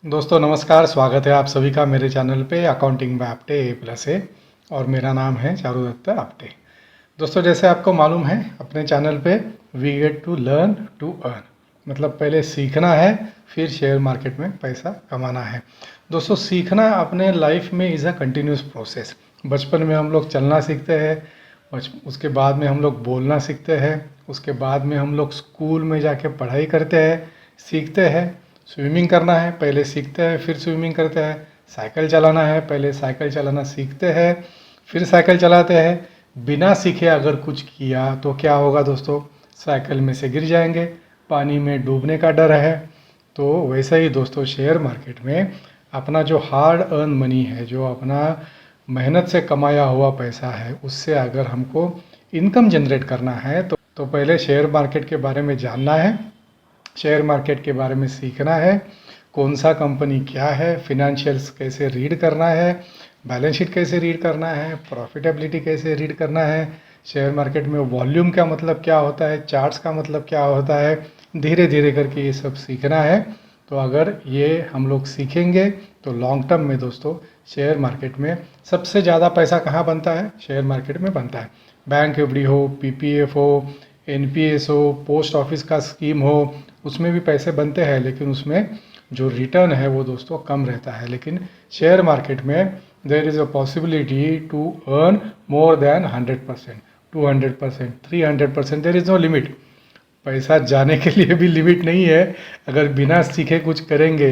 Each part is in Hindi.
दोस्तों नमस्कार, स्वागत है आप सभी का मेरे चैनल पे अकाउंटिंग बाय आपटे A+A और मेरा नाम है चारुदत्त आपटे। दोस्तों जैसे आपको मालूम है अपने चैनल पे we get to learn to earn, मतलब पहले सीखना है फिर शेयर मार्केट में पैसा कमाना है। दोस्तों सीखना अपने लाइफ में इज़ अ कंटिन्यूस प्रोसेस। बचपन में हम लोग चलना सीखते हैं, उसके बाद में हम लोग बोलना सीखते हैं, उसके बाद में हम लोग स्कूल में जाके पढ़ाई करते हैं, सीखते हैं। स्विमिंग करना है पहले सीखते हैं फिर स्विमिंग करते हैं। साइकिल चलाना है पहले साइकिल चलाना सीखते हैं फिर साइकिल चलाते हैं। बिना सीखे अगर कुछ किया तो क्या होगा दोस्तों, साइकिल में से गिर जाएंगे, पानी में डूबने का डर है। तो वैसे ही दोस्तों शेयर मार्केट में अपना जो हार्ड अर्न मनी है, जो अपना मेहनत से कमाया हुआ पैसा है, उससे अगर हमको इनकम जनरेट करना है तो पहले शेयर मार्केट के बारे में जानना है, शेयर मार्केट के बारे में सीखना है, कौन सा कंपनी क्या है, फिनेंशियल्स कैसे रीड करना है, बैलेंस शीट कैसे रीड करना है, प्रॉफिटेबिलिटी कैसे रीड करना है, शेयर मार्केट में वॉल्यूम का मतलब क्या होता है, चार्ट्स का मतलब क्या होता है, धीरे धीरे करके ये सब सीखना है। तो अगर ये हम लोग सीखेंगे तो लॉन्ग टर्म में दोस्तों शेयर मार्केट में सबसे ज़्यादा पैसा कहाँ बनता है, शेयर मार्केट में बनता है। बैंक एफडी हो, पीपीएफ हो, एनपीएस हो, पोस्ट ऑफिस का स्कीम हो, उसमें भी पैसे बनते हैं, लेकिन उसमें जो रिटर्न है वो दोस्तों कम रहता है। लेकिन शेयर मार्केट में there is a possibility to earn more than 100%, 200%, 300%, there is no limit. पैसा जाने के लिए भी लिमिट नहीं है। अगर बिना सीखे कुछ करेंगे,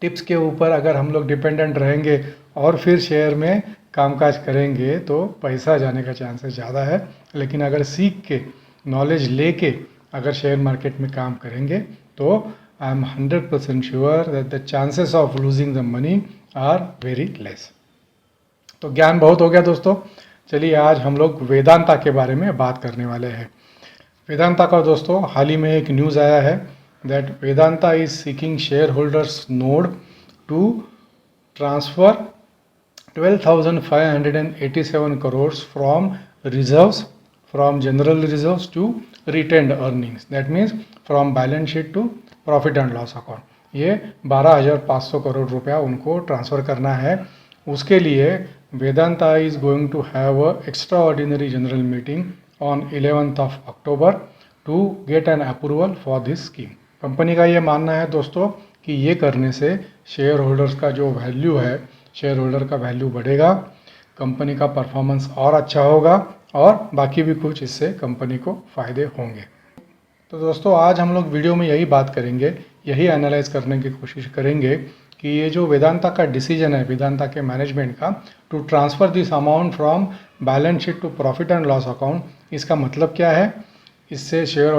टिप्स के ऊपर अगर हम लोग डिपेंडेंट रहेंगे और फिर शेयर में कामकाज करेंगे तो पैसा जाने का चांसेस ज़्यादा है। लेकिन अगर सीख के, नॉलेज लेके अगर शेयर मार्केट में काम करेंगे तो I am 100% sure that the chances of losing the money are very less. तो ज्ञान बहुत हो गया दोस्तों, चलिए आज हम लोग वेदांता के बारे में बात करने वाले हैं। वेदांता का दोस्तों हाल ही में एक न्यूज़ आया है that Vedanta is seeking share holders nod to transfer 12,587 crores from reserves, from general reserves to retained earnings, that means from balance sheet to profit and loss account. ये 12,500 करोड़ रुपया उनको ट्रांसफ़र करना है। उसके लिए Vedanta is going to have a extra ordinary general meeting on 11th of October to get an approval for this scheme. Company का ये मानना है दोस्तों कि ये करने से शेयर होल्डर्स का जो वैल्यू है, शेयर होल्डर का वैल्यू बढ़ेगा, कंपनी का परफॉर्मेंस और अच्छा होगा और बाकी भी कुछ इससे कंपनी को फ़ायदे होंगे। तो दोस्तों आज हम लोग वीडियो में यही बात करेंगे, यही एनालाइज करने की कोशिश करेंगे कि ये जो वेदांता का डिसीजन है, वेदांता के मैनेजमेंट का, to transfer this amount from balance sheet to profit and loss account, इसका मतलब क्या है। इससे शेयर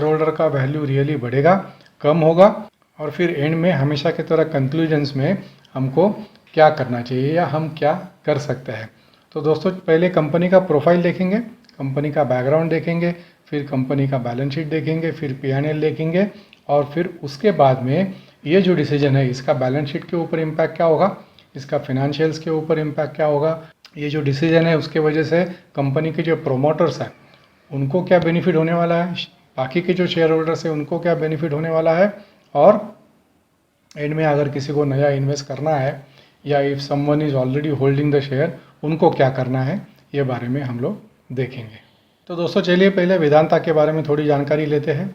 होल्डर का वैल्यू रियली बढ़ेगा, कम होगा, और फिर एंड में हमेशा की तरह कंक्लूजन्स में हमको क्या करना चाहिए या हम क्या कर सकते हैं। तो दोस्तों पहले कंपनी का प्रोफाइल देखेंगे, कंपनी का बैकग्राउंड देखेंगे, फिर कंपनी का बैलेंस शीट देखेंगे, फिर P&L देखेंगे, और फिर उसके बाद में ये जो डिसीजन है इसका बैलेंस शीट के ऊपर इम्पैक्ट क्या होगा, इसका फिनेंशियल्स के ऊपर इम्पैक्ट क्या होगा, ये जो डिसीजन है उसके वजह से कंपनी के जो प्रोमोटर्स हैं उनको क्या बेनिफिट होने वाला है, बाकी के जो शेयर होल्डर्स हैं उनको क्या बेनिफिट होने वाला है, और एंड में अगर किसी को नया इन्वेस्ट करना है या if someone is already holding the share उनको क्या करना है, ये बारे में हम लोग देखेंगे। तो दोस्तों चलिए पहले वेदांता के बारे में थोड़ी जानकारी लेते हैं।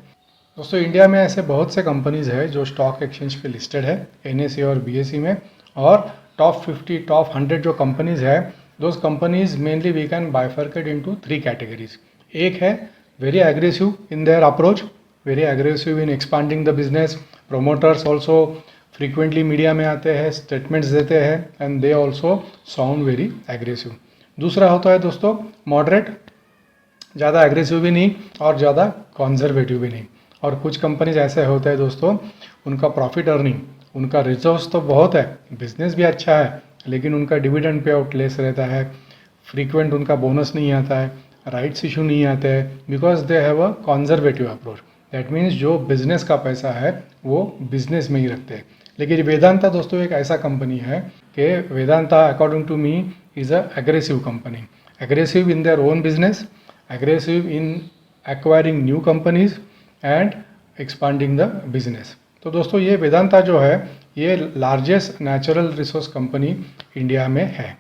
दोस्तों इंडिया में ऐसे बहुत से कंपनीज़ है जो स्टॉक एक्सचेंज पे लिस्टेड है, NSE और BSE में, और टॉप 50, टॉप 100 जो कंपनीज़ है, those companies mainly we can bifurcate into 3 categories. एक है very aggressive in their approach, very aggressive in expanding the business, promoters also frequently media में आते हैं, स्टेटमेंट्स देते हैं, and they also sound very aggressive. दूसरा होता है दोस्तों मॉडरेट, ज़्यादा एग्रेसिव भी नहीं और ज़्यादा कॉन्जर्वेटिव भी नहीं। और कुछ कंपनीज ऐसे होते हैं दोस्तों, उनका प्रॉफिट अर्निंग, उनका रिजर्व्स तो बहुत है, बिजनेस भी अच्छा है, लेकिन उनका डिविडेंड पे आउट लेस रहता है, फ्रीक्वेंट उनका बोनस नहीं आता है, राइट्स इशू नहीं आते हैं, because they have a conservative approach. That means जो बिजनेस का पैसा है वो बिजनेस में ही रखते हैं। लेकिन वेदांता दोस्तों एक ऐसा कंपनी है कि Vedanta according to me is a aggressive company, aggressive in their own business, aggressive in acquiring new companies and expanding the business. तो दोस्तों ये वेदांता जो है ये largest natural resource company India में है।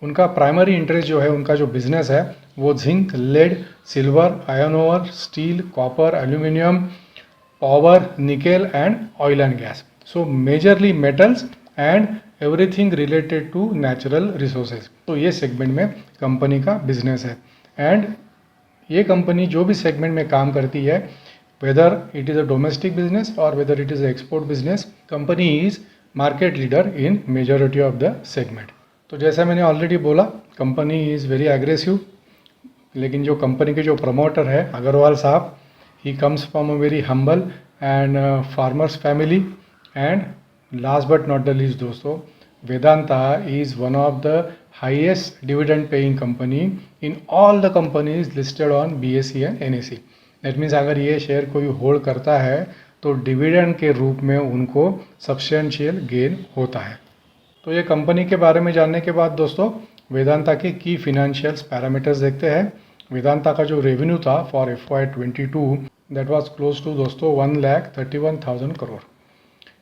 उनका प्राइमरी इंटरेस्ट जो है, उनका जो बिजनेस है वो zinc, lead, silver, iron ore, steel, copper, aluminium, power, nickel and oil and gas. So majorly metals and everything related to natural resources. तो ये सेगमेंट में कंपनी का बिजनेस है। एंड ये कंपनी जो भी सेगमेंट में काम करती है, whether it is a domestic business और whether it is export business, company is market leader in majority of the segment. तो जैसा मैंने ऑलरेडी बोला, कंपनी इज़ वेरी एग्रेसिव, लेकिन जो कंपनी के जो प्रमोटर है अग्रवाल साहब, he comes from a very humble and farmers family. And last but not the least दोस्तों, Vedanta is one of the highest dividend paying company in all the companies listed on BSE and NSE। That means अगर ये शेयर कोई होल्ड करता है तो डिविडेंड के रूप में उनको सब्सटेंशियल गेन होता है। तो ये कंपनी के बारे में जानने के बाद दोस्तों वेदांता के की फिनेंशियल्स पैरामीटर्स देखते हैं। वेदांता का जो रेवेन्यू था for FY22 that was close to दोस्तों 1,31,000 करोड़,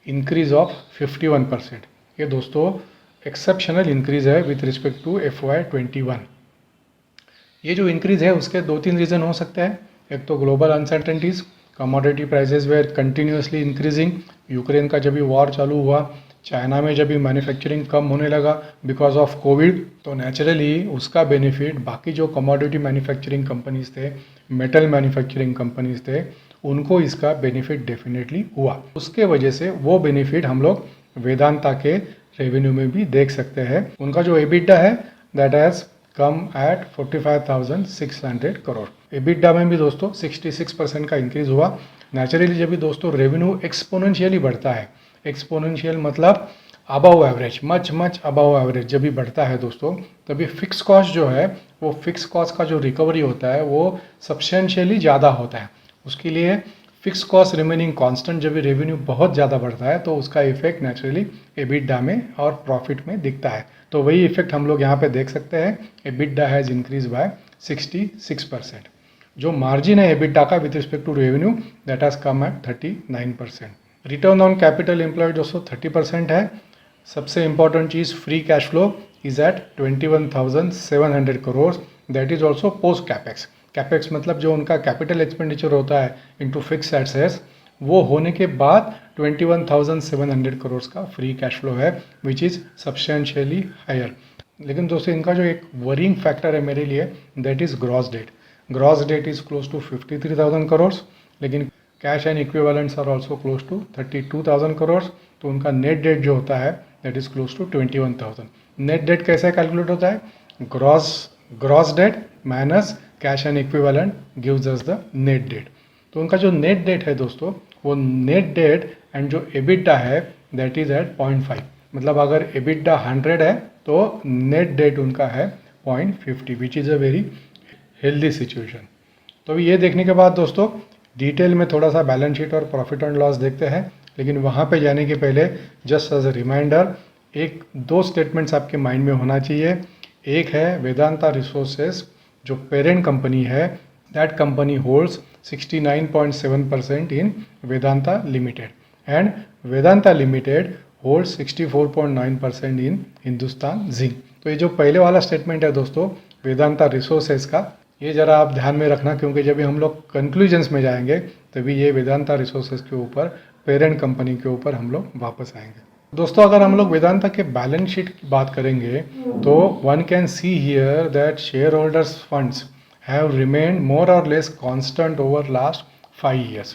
इंक्रीज ऑफ 51%। ये दोस्तों एक्सेप्शनल इंक्रीज है विथ रिस्पेक्ट टू FY21। ये जो इंक्रीज है उसके 2-3 रीज़न हो सकते हैं। एक तो global uncertainties, commodity prices were continuously increasing. Ukraine का जब भी वॉर चालू हुआ, चाइना में जब भी मैन्युफैक्चरिंग कम होने लगा बिकॉज ऑफ कोविड, तो नेचुरली उसका बेनिफिट बाकी जो कमोडिटी मैन्युफैक्चरिंग कंपनीज थे, मेटल मैन्युफैक्चरिंग कंपनीज थे, उनको इसका बेनिफिट डेफिनेटली हुआ। उसके वजह से वो बेनिफिट हम लोग वेदांता के रेवेन्यू में भी देख सकते हैं। उनका जो एबिटा है that has come at 45,600 crore. EBITDA में भी दोस्तों 66% का इंक्रीज हुआ। नेचुरली जब भी दोस्तों रेवेन्यू एक्सपोनेंशियली बढ़ता है, एक्सपोनेंशियल मतलब above average, much above average जब भी बढ़ता है दोस्तों, तभी फिक्स कॉस्ट जो है वो फिक्स कॉस्ट का जो रिकवरी होता है वो सब्सटेंशियली ज़्यादा होता है। उसके लिए फिक्स कॉस्ट रिमेनिंग कांस्टेंट, जब भी रेवेन्यू बहुत ज़्यादा बढ़ता है तो उसका इफेक्ट नेचुरली एबिटा में और प्रॉफिट में दिखता है। तो वही इफेक्ट हम लोग यहाँ पे देख सकते हैं। EBITDA has increase by 66%। जो मार्जिन है एबिटा का with respect to revenue that has come at 39%। Return on capital employed दोस्तों 30% है। सबसे इंपॉर्टेंट चीज़ free cash flow is at 21,700 crore, that is also post capex. Capex मतलब जो उनका कैपिटल एक्सपेंडिचर होता है इनटू फिक्स एसेट्स, वो होने के बाद 21,700 करोड़ का फ्री कैश फ्लो है विच इज़ सब्सटेंशियली हायर। लेकिन दोस्तों इनका जो एक वरिंग फैक्टर है मेरे लिए that is gross debt. Gross debt is close to 53,000 crore, लेकिन cash and equivalents are also close to 32,000 crore. तो उनका नेट डेट जो होता है that is close to 21,000। Net debt कैसे कैलकुलेट होता है? Gross debt minus cash and equivalent gives us the net debt. तो उनका जो नेट डेट है दोस्तों, वो नेट डेट एंड जो एबिटा है दैट इज एट 0.5। मतलब अगर एबिटा 100 है तो नेट डेट उनका है 0.50 which is a very healthy situation. तो ये देखने के बाद दोस्तों डिटेल में थोड़ा सा बैलेंस शीट और प्रॉफिट एंड लॉस देखते हैं, लेकिन वहाँ पे जाने के पहले जस्ट एज अ रिमाइंडर एक दो स्टेटमेंट्स आपके माइंड में होना चाहिए। एक है वेदांता रिसोर्सेज जो पेरेंट कंपनी है, that company holds 69.7% in Vedanta limited and Vedanta limited holds 64.9% in Hindustan zinc. तो ये जो पहले वाला स्टेटमेंट है दोस्तों वेदांता रिसोर्सेज का, ये ज़रा आप ध्यान में रखना, क्योंकि जब भी हम लोग कंक्लूजन्स में जाएंगे तभी ये वेदांता रिसोर्सेज के ऊपर, पेरेंट कंपनी के ऊपर हम लोग वापस आएंगे। दोस्तों अगर हम लोग वेदांता के बैलेंस शीट की बात करेंगे तो one can see here that share holders funds have remained more or less constant over last 5 years।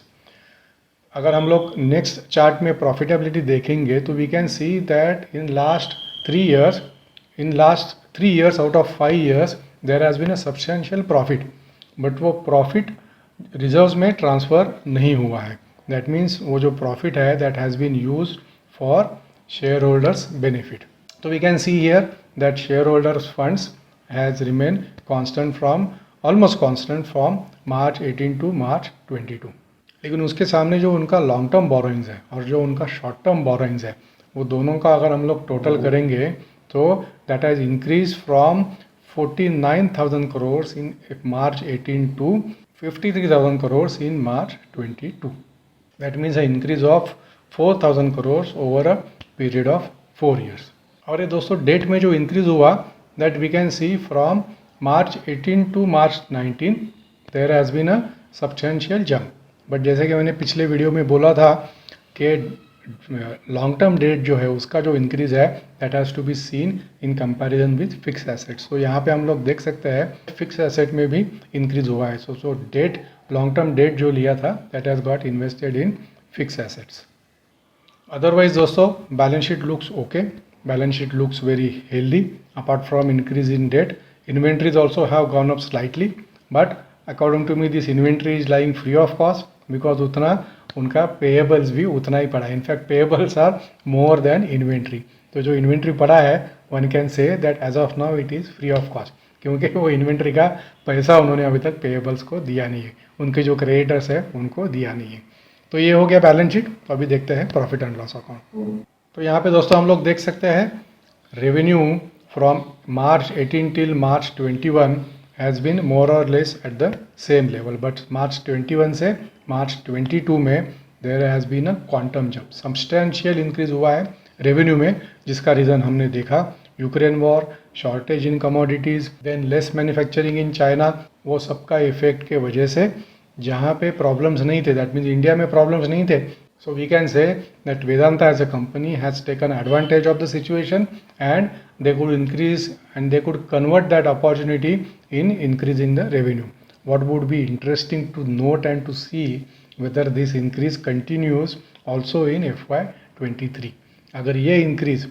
अगर हम लोग नेक्स्ट चार्ट में प्रॉफिटेबिलिटी देखेंगे तो we can see that in last 3 years out of 5 years there has been a substantial profit, but वो प्रॉफिट रिजर्व्स में ट्रांसफ़र नहीं हुआ है। दैट मीन्स वो जो प्रॉफिट है that has been used for share holders benefit. तो we can see here that share holders funds has remain constant from almost constant from March 18 to March 22। लेकिन उसके सामने जो उनका लॉन्ग टर्म बोरोइंग्स है और जो उनका शॉर्ट टर्म बोरोइंग्स है, वो दोनों का अगर हम लोग टोटल करेंगे तो that has increase from 49,000 crore in March 18 to 53,000 crores in March 22। That means an increase of 4,000 crore over a period of 4 years। और ये दोस्तों डेट में जो इंक्रीज हुआ that we can see from March 18 to March 19 there has been a substantial jump. But जैसे कि मैंने पिछले वीडियो में बोला था कि लॉन्ग टर्म डेट जो है उसका जो इंक्रीज है that has to be seen in comparison with fix assets. तो यहाँ पे हम लोग देख सकते हैं फिक्स एसेट में भी इंक्रीज हुआ है। So debt long term debt जो लिया था that has got invested in fix assets. Otherwise दोस्तों balance sheet looks okay, balance sheet looks very healthy apart from increase in debt. Inventories also have gone up slightly but according to me this inventory is lying free of cost because उतना उनका पेएबल्स भी उतना ही पड़ा है। In fact payables are more than inventory. तो जो इन्वेंट्री पड़ा है one can say that as of now it is free of cost, क्योंकि वो इन्वेंट्री का पैसा उन्होंने अभी तक पेएबल्स को दिया नहीं है, उनके जो क्रेडिटर्स है उनको दिया नहीं है। तो ये हो गया बैलेंस शीट। तो अभी देखते हैं प्रॉफिट एंड लॉस अकाउंट। तो यहाँ पे दोस्तों हम लोग देख सकते हैं revenue from March 18 till March 21 has been more or less at the same level, but March 21 से March 22 में there has been a quantum jump, substantial increase हुआ है रेवेन्यू में, जिसका रीज़न हमने देखा Ukraine war, shortage in commodities, then less manufacturing in China, वो सबका इफेक्ट के वजह से जहाँ पे प्रॉब्लम्स नहीं थे, दैट मीन्स इंडिया में प्रॉब्लम्स नहीं थे। So we can say that Vedanta as a company has taken advantage of the situation and they could increase and they could convert that opportunity in increase in the revenue. What would be interesting to note and to see whether this increase continues also in FY23। अगर ये increase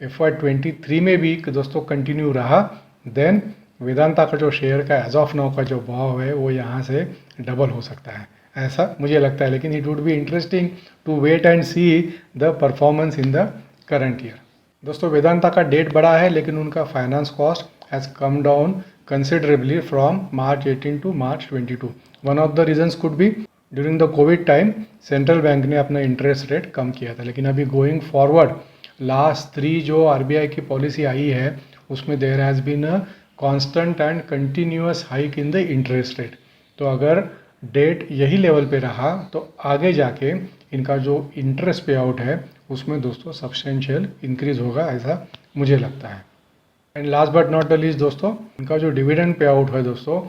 FY23 में भी दोस्तों कंटिन्यू रहा देन वेदांता का जो शेयर का एज ऑफ नाउ का जो भाव है वो यहाँ से डबल हो सकता है, ऐसा मुझे लगता है। लेकिन it would be interesting to wait and see the performance in the current year. दोस्तों वेदांता का डेट बड़ा है लेकिन उनका finance cost has come down considerably from March 18 to March 22। One of the reasons could be during the covid time central bank ने अपना इंटरेस्ट रेट कम किया था, लेकिन अभी गोइंग फॉरवर्ड लास्ट 3 जो RBI की पॉलिसी आई है उसमें there has been a constant and continuous hike in the interest rate. तो अगर डेट यही लेवल पे रहा तो आगे जाके इनका जो इंटरेस्ट पे आउट है उसमें दोस्तों सब्सटेंशियल इंक्रीज होगा, ऐसा मुझे लगता है। And last but not the least दोस्तों इनका जो डिविडेंड पे आउट है दोस्तों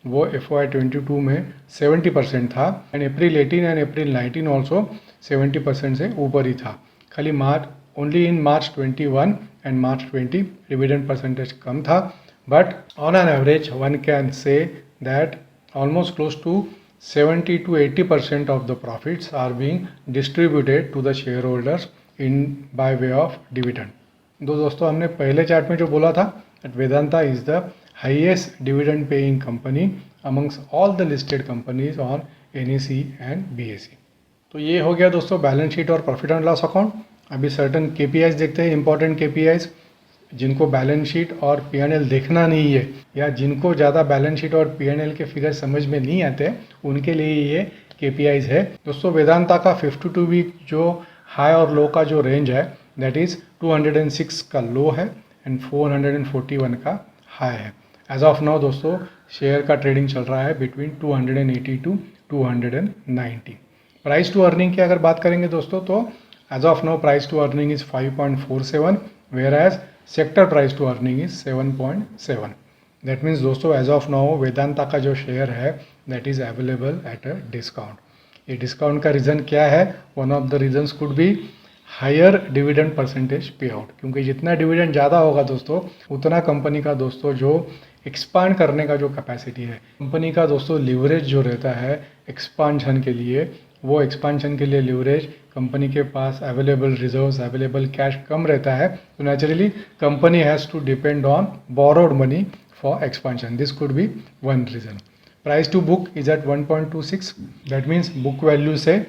वो FY22 में 70% था and April 18 and April 19 also 70% से ऊपर ही था। खाली only in March 21 and March 20 dividend percentage कम था, but on an average one can say that almost close to 70 to 80% of the profits are being distributed to the shareholders in by way of dividend। दोस्तों हमने पहले चार्ट में जो बोला था that Vedanta is the highest dividend paying company amongst all the listed companies on NSE and BSE। तो ये हो गया दोस्तों बैलेंस शीट और प्रॉफिट एंड लॉस अकाउंट। अभी सर्टन KPIs देखते हैं, इंपॉर्टेंट KPIs जिनको बैलेंस शीट और P&L देखना नहीं है या जिनको ज़्यादा बैलेंस शीट और P&L के फिगर समझ में नहीं आते उनके लिए ये KPIs है। दोस्तों वेदांता का 52 वीक जो हाई और लो का जो रेंज है दैट इज़ 206 का लो है एंड 441 का हाई है। एज ऑफ नाउ दोस्तों शेयर का ट्रेडिंग चल रहा है between 280 to 290। Price to earning की अगर बात करेंगे दोस्तों तो as of now price to earning is 5.47 where as sector price to earning is 7.7। That means दोस्तों एज ऑफ नाउ वेदांता का जो शेयर है that is available at a discount. ये डिस्काउंट का रीज़न क्या है? One of the reasons could be higher dividend percentage pay out, क्योंकि जितना डिविडेंड ज़्यादा होगा दोस्तों उतना कंपनी का दोस्तों जो एक्सपांड करने का जो कैपेसिटी है, कंपनी का दोस्तों लिवरेज जो रहता है एक्सपांशन के लिए, वो एक्सपांशन के लिए लिवरेज कंपनी के पास अवेलेबल रिजर्व्स अवेलेबल कैश कम रहता है, तो naturally company has to depend on borrowed money for expansion. This could be one reason. Price to book is at 1.26। That means book value से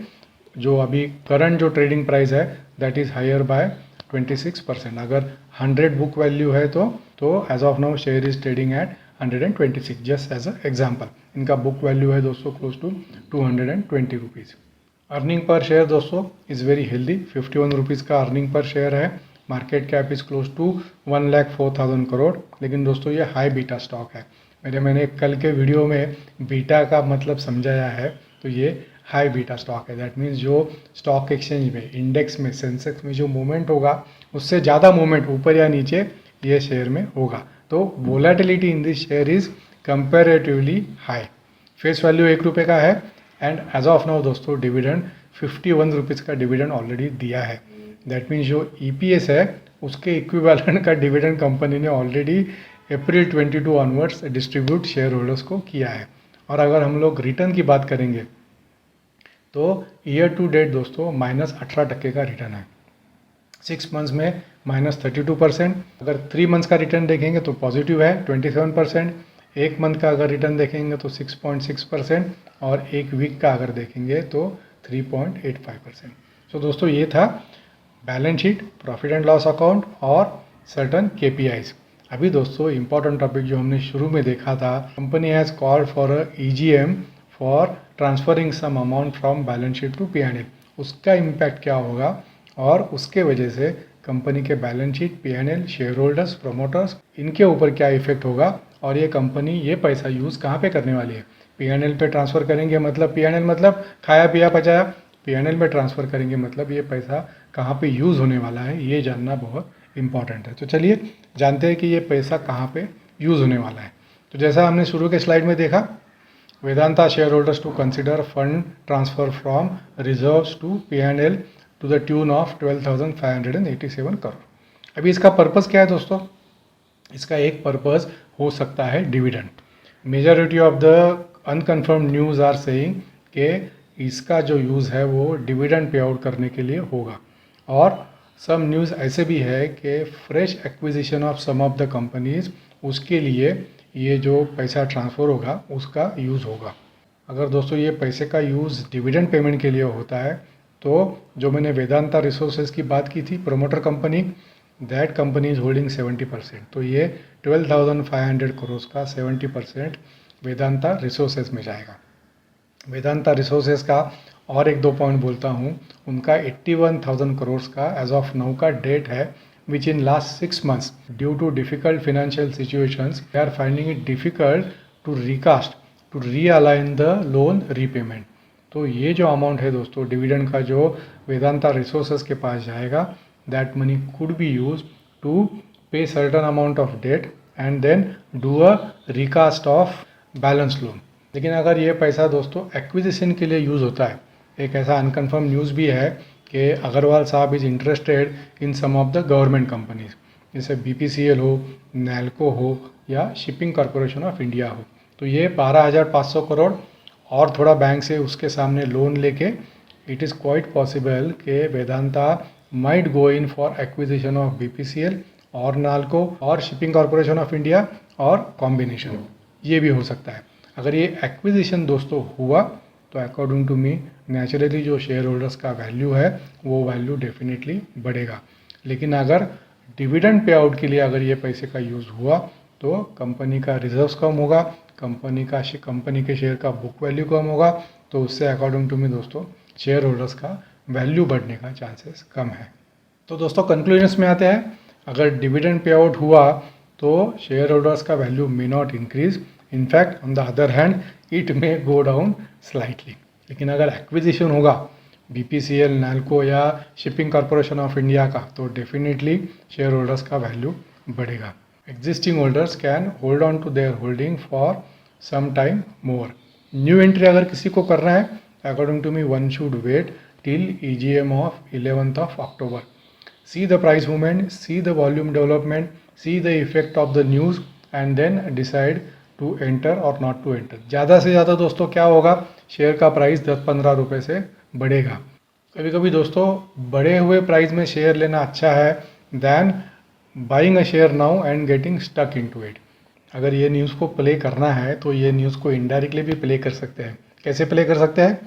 जो अभी करंट जो ट्रेडिंग प्राइस है दैट इज़ हायर बाय 26%। अगर 100 बुक वैल्यू है तो as of now share is trading at 126, just as a example. इनका बुक वैल्यू है दोस्तों close to 220 rupees. Earning per share दोस्तों इज़ वेरी हेल्दी, 51 रुपीज़ का अर्निंग पर शेयर है। Market cap is close to 1,04,000 crore. लेकिन दोस्तों ये हाई बीटा स्टॉक है। मैंने कल के वीडियो में बीटा का मतलब समझाया है, तो ये हाई बीटा स्टॉक है। दैट मीन्स जो स्टॉक एक्सचेंज में, इंडेक्स में, सेंसेक्स में जो मूवमेंट होगा उससे ज़्यादा मूवमेंट ऊपर या नीचे ये शेयर में होगा। तो volatility in this share is comparatively high. Face value 1 रुपये का है एंड एज ऑफ नाउ दोस्तों डिविडेंड 51 रुपीज़ का डिविडेंड ऑलरेडी दिया है। दैट मीन्स जो EPS है उसके इक्विवेलेंट का डिविडेंड कंपनी ने ऑलरेडी अप्रैल 22 ऑनवर्ड्स डिस्ट्रीब्यूट शेयर होल्डर्स को किया है। और अगर हम लोग रिटर्न की बात करेंगे तो ईयर टू डेट दोस्तों -18% का रिटर्न है। 6 मंथ्स में -32%। अगर 3 मंथ्स का रिटर्न देखेंगे तो पॉजिटिव है 27%। 1 मंथ का अगर रिटर्न देखेंगे तो 6.6% और 1 वीक का अगर देखेंगे तो 3.85%। सो दोस्तों ये था balance sheet, profit and loss account और सर्टन KPIs। अभी दोस्तों इंपॉर्टेंट टॉपिक जो हमने शुरू में देखा था, company has called for a EGM for transferring some amount from balance sheet to P&L। उसका इम्पैक्ट क्या होगा और उसके वजह से कंपनी के balance sheet, P&L, share holders, promoters, इनके ऊपर क्या इफेक्ट होगा और ये कंपनी ये पैसा यूज़ कहाँ पे करने वाली है। P&L पे ट्रांसफ़र करेंगे मतलब P&L मतलब खाया पिया पचाया। P&L में ट्रांसफ़र करेंगे मतलब ये पैसा कहाँ पे यूज़ होने वाला है, ये जानना बहुत इंपॉर्टेंट है। तो चलिए जानते हैं कि ये पैसा कहाँ पे यूज़ होने वाला है। तो जैसा हमने शुरू के स्लाइड में देखा, Vedanta share holders to consider fund transfer from reserves to P&L to the tune of 12,587 crore. अभी इसका पर्पज़ क्या है दोस्तों? इसका एक पर्पज़ हो सकता है dividend. Majority of the unconfirm news are saying कि इसका जो यूज़ है वो डिविडेंड पे आउट करने के लिए होगा। और सम न्यूज़ ऐसे भी है कि fresh acquisition of some of the companies, उसके लिए ये जो पैसा ट्रांसफ़र होगा उसका यूज़ होगा। अगर दोस्तों ये पैसे का यूज़ डिविडेंड पेमेंट के लिए होता है तो जो मैंने वेदांता रिसोर्सेज की बात की थी, promoter company, that company is holding 70%। तो ये 12,500 करोड़ का 70% वेदांता रिसोर्सेज में जाएगा। वेदांता रिसोर्सेज का और 1-2 पॉइंट बोलता हूँ। उनका 81,000 करोड़ का एज ऑफ नाउ का डेट है, which in last 6 months due to difficult financial situations they are finding it difficult to recast, to realign the loan repayment. तो ये जो अमाउंट है दोस्तों डिविडेंड का जो वेदांता रिसोर्सेज के पास जाएगा, that money could be use to pay certain amount of debt and then do a recast of balance loan. लेकिन अगर ये पैसा दोस्तों एक्विजिशन के लिए यूज़ होता है, एक ऐसा अनकन्फर्म न्यूज़ भी है कि अग्रवाल साहब is interested in some of the government companies, जैसे BPCL हो, नैल्को हो या शिपिंग कॉरपोरेशन ऑफ इंडिया हो। तो ये 12,500 करोड़ और थोड़ा बैंक से उसके सामने लोन लेके इट इज़ क्वाइट पॉसिबल कि Vedanta might go in for acquisition of BPCL और नाल्को और शिपिंग कॉरपोरेशन ऑफ इंडिया और कॉम्बिनेशन, ये भी हो सकता है। अगर ये एक्विजिशन दोस्तों हुआ तो अकॉर्डिंग टू मी नेचुरली जो शेयर होल्डर्स का वैल्यू है वो वैल्यू डेफिनेटली बढ़ेगा। लेकिन अगर डिविडेंड पे आउट के लिए अगर ये पैसे का यूज़ हुआ तो कंपनी का रिजर्व्स कम होगा, कंपनी के शेयर का बुक वैल्यू कम होगा, तो उससे अकॉर्डिंग टू मी दोस्तों शेयर होल्डर्स का वैल्यू बढ़ने का चांसेस कम है। तो दोस्तों कंक्लूजन्स में आते हैं। अगर डिविडेंड पे आउट हुआ तो शेयर होल्डर्स का value may not increase, in fact on the other hand it may go down slightly. लेकिन अगर एक्विजिशन होगा BPCL, नैल्को या शिपिंग कॉरपोरेशन ऑफ इंडिया का, तो डेफिनेटली शेयर होल्डर्स का वैल्यू बढ़ेगा। Existing holders can hold on to their holding for some time more. New entry अगर किसी को करना है, according to me one should wait till EGM of 11th of October. See the price movement, see the volume development, see the effect of the news and then decide to enter or not to enter. ज़्यादा से ज़्यादा दोस्तों क्या होगा, शेयर का प्राइस 10-15 रुपये से बढ़ेगा। कभी कभी दोस्तों बढ़े हुए प्राइस में शेयर लेना अच्छा है than buying a share now and getting stuck into it. अगर ये न्यूज़ को प्ले करना है तो ये न्यूज़ को इनडायरेक्टली भी प्ले कर सकते हैं। कैसे प्ले कर सकते हैं?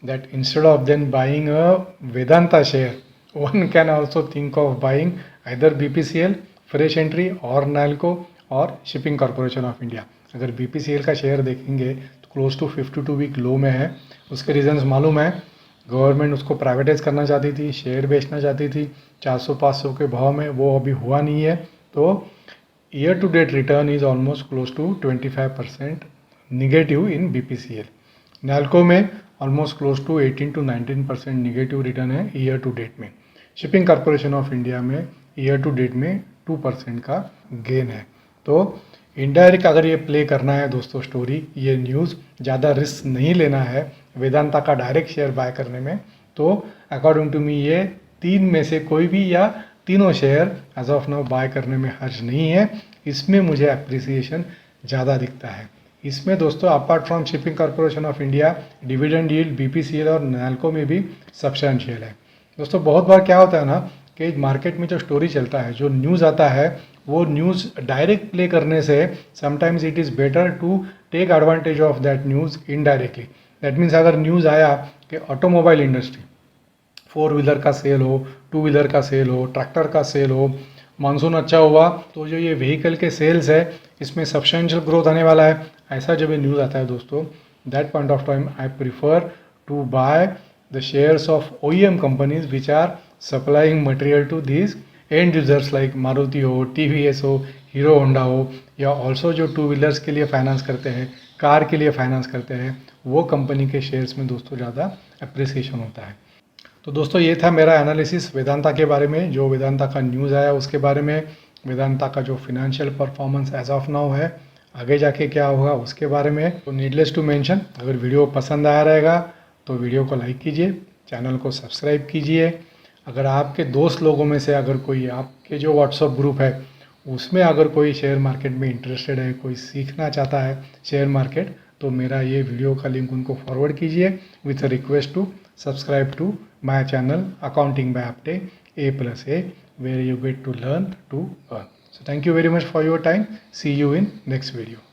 That instead of then buying a Vedanta share, one can also think of buying either BPCL, fresh entry और नैल्को और शिपिंग कॉरपोरेशन ऑफ इंडिया। अगर BPCL का शेयर देखेंगे तो क्लोज टू 52 वीक लो में है। उसके रीजंस मालूम है, गवर्नमेंट उसको प्राइवेटाइज करना चाहती थी, शेयर बेचना चाहती थी 400-500 के भाव में, वो अभी हुआ नहीं है। तो year to date return is almost close to 25% negative in BPCL। Nalco में almost close to 18 to 19% negative return है ईयर टू डेट में। शिपिंग कॉरपोरेशन ऑफ इंडिया में ईयर टू डेट में 2% का गेन है। तो इनडायरेक्ट अगर ये प्ले करना है दोस्तों स्टोरी, ये न्यूज़ ज़्यादा रिस्क नहीं लेना है वेदांता का डायरेक्ट शेयर बाय करने में, तो अकॉर्डिंग टू मी ये 3 में से कोई भी या तीनों share as of now buy करने में हर्ज नहीं है। इसमें मुझे अप्रिसिएशन ज़्यादा दिखता है। इसमें दोस्तों apart from shipping corporation of India, dividend yield BPCL और नैल्को में भी सब्सटेंशियल है। दोस्तों बहुत बार क्या होता है ना कि मार्केट में जो स्टोरी चलता है, जो न्यूज़ आता है, वो न्यूज़ डायरेक्ट प्ले करने से sometimes it is better to take advantage of that news indirectly. That means अगर न्यूज़ आया कि ऑटोमोबाइल इंडस्ट्री 4 व्हीलर का सेल हो, 2 व्हीलर का सेल हो, ट्रैक्टर का सेल हो, मानसून अच्छा हुआ तो जो ये व्हीकल के सेल्स है इसमें सब्सटेंशियल ग्रोथ आने वाला है, ऐसा जब ये न्यूज़ आता है दोस्तों, that point of time I prefer to buy the shares of OEM companies which are supplying material to these end users like Maruti हो, TVS हो, हीरो होंडा हो, या ऑल्सो जो 2 व्हीलर्स के लिए फाइनेंस करते हैं, कार के लिए फाइनेंस करते हैं, वो कंपनी के शेयर्स में दोस्तों ज़्यादा अप्रिसिएशन होता है। तो दोस्तों ये था मेरा एनालिसिस वेदांता के बारे में, जो वेदांता का न्यूज़ आया उसके बारे में, वेदांता का जो financial performance as of now है, आगे जाके क्या होगा उसके बारे में। तो नीडलेस टू मेंशन, अगर वीडियो पसंद आया रहेगा तो वीडियो को लाइक कीजिए, चैनल को सब्सक्राइब कीजिए। अगर आपके दोस्त लोगों में से अगर कोई, आपके जो व्हाट्सअप ग्रुप है उसमें अगर कोई शेयर मार्केट में इंटरेस्टेड है, कोई सीखना चाहता है शेयर मार्केट, तो मेरा ये वीडियो का लिंक उनको फॉरवर्ड कीजिए with a request to subscribe to my channel accounting by Apte A+A, where you get to learn to earn. So thank you very much for your time. See you in next video.